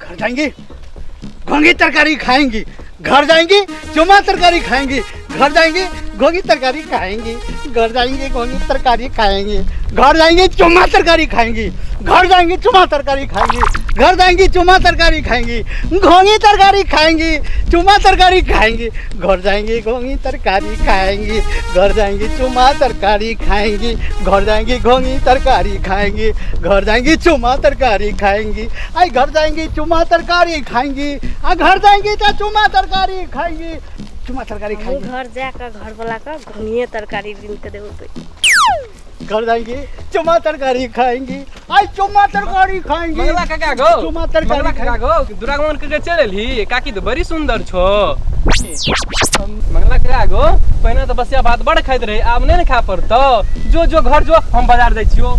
घर जाएंगी घोंगी तरकारी खाएंगी, घर जाएंगी चुमा तरकारी खाएंगी, घर जाएंगी घोंगी तरकारी खाएंगी, घर जाएंगी घोंगी तरकारी खाएंगी, घर जाएंगी चुमा तरकारी खाएंगी, घर जाएंगी चुमा तरकारी खाएंगी, घर जाएंगी चुमा तरकारी खाएंगी, घोंगी तरकारी खाएंगी, चुमा तरकारी खाएंगी, घर जाएंगी घोंगी तरकारी खाएंगी, घर जाएंगी चुमा तरकारी खाएंगी, घर जाएंगी घोंगी तरकारी खाएंगी, घर जाएंगी चुमा तरकारी खाएंगी, आई घर जाएंगी चुमा तरकारी खाएंगी, आ घर जाएंगी तो चुमा तरकारी खाएंगी, चुमा तरकारी खाएंगी। घर जाकर घर वाला का घोंगी तरकारी दिन के देबो तो घर जाएंगी चुमा तरकारी खाएंगी, आई चुमा तरकारी खाएंगी। मंगला काका गो चुमा तरकारी काका गो दुरागमन के चलेली काकी तो बड़ी सुंदर छो। मंगला काका गो पहले तो बसिया भात बड़ खाइत रहे, आब नहीं खा पड़तो। जो जो घर जो हम बाजार दै छियो।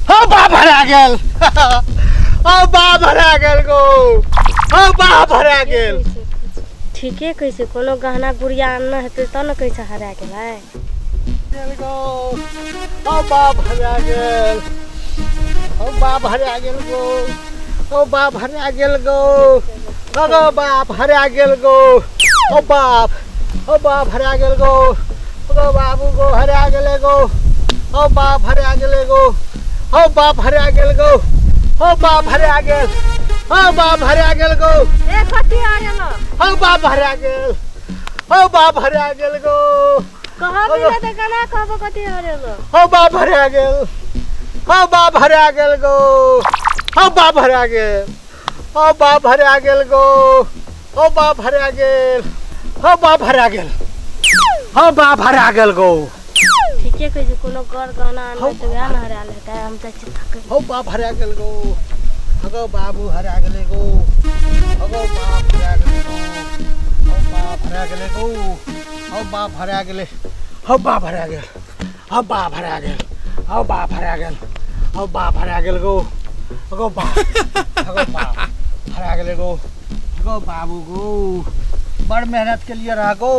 हाँ बा भरा गेल, हाँ बा भरा गेल गो, हाँ बा भरा गेल। ठीके कैसे कोनो गहना गुड़िया आनना हेतै त न कैसे हरा गेलै गो, हाँ बा भरा गेल, हाँ बा भरा गेल गो, हाँ बा भरा गेल गो, हाँ बा भरा गेल गो, हाँ बाप, हाँ बा भरा गेल गो, हाँ बाबू गो हरा गेले गो, हाँ बा भरा गेले गो, हाँ बा भरा गेल गो, हाँ बा भरा गेल, हाँ बा भरा गेल गो, ए कथि आ गेलो हाँ बा भरा गेल, हाँ बा भरा गेल गो, कहा मिले त कना कहबो कथि आ गेलो हाँ बा भरा गेल, हाँ बा भरा गेल गो, हाँ बा भरा गेल, हाँ बा भरा गेल गो, हाँ बा भरा गेल, हाँ बा भरा गेल, हाँ बा भरा गेल गो। ठीके कैसे कोनो घर गहना आनना त वह न हरा लेता हम त चिंता कर हाँ बा भरा गेल गो, अगो बाबू हरा गेले गो, अगो बा भरा गेले गो, हाँ बा भरा गेले गो, हाँ बा भरा गेले, हाँ बा भरा गेल, हाँ बा भरा गेल, हाँ बा भरा गेल, हाँ बा भरा गेल गो, अगो बा भरा गेले गो, अगो बाबू गो बड़ मेहनत के लिए रहा गो,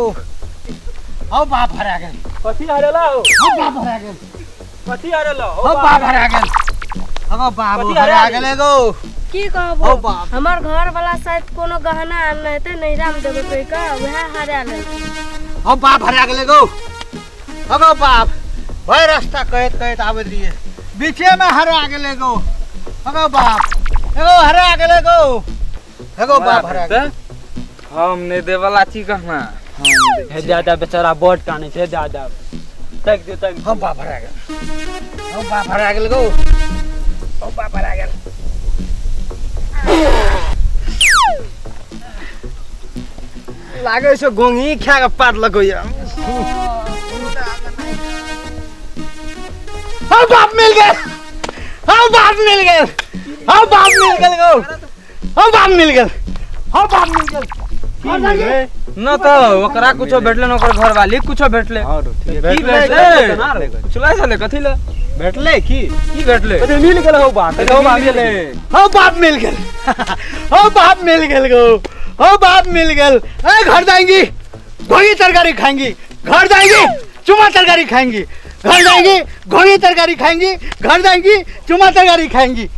हाँ बा भरा गेल, कथि हरेला हो हाँ बा भरा गेल, कथि हरेला हो हाँ बा भरा गेल, अगो बाबू हरा गेले गो। की ओ कहबो बाप। हमर घर वाला शायद कोनो गहना आनना हेतै नैरा में देबे कोई का वह हरा ले हम बाप हरा गेले गो, अगो बाप भाई रास्ता कहत कहत आबे रहिए बीचे में हरा गेले गो, अगो बाप एगो हरा गेले गो, एगो बाप हरा गेले। हम ने देवला छी कहना हे दादा बेचारा बोट काने छे दादा तक दे तक हम बाप हरा गेल, हम बाप हरा गेल गो, हम बाप हरा गेल। लागे से गोंगी खा के पात लगोया। हम बाप मिल गए, हम बाप मिल गए, हम बाप मिल गए गो, हम बाप मिल गए, हम बाप मिल गए। न तो ओकरा कुछो भेटले न ओकर घर वाली कुछो भेटले। की भेटले चुलाई चले कथि ले भेटले की भेटले कते मिल गेल हो बात हो बात गेले हम बाप मिल गए, हम बाप मिल गए गो, हम बाप मिल गए। ए घर जाएंगी घोंगी तरकारी खाएंगी, घर जाएंगी चुमा तरकारी खाएंगी, घर जाएंगी घोंगी तरकारी खाएंगी, घर जाएंगी चुमा तरकारी खाएंगी।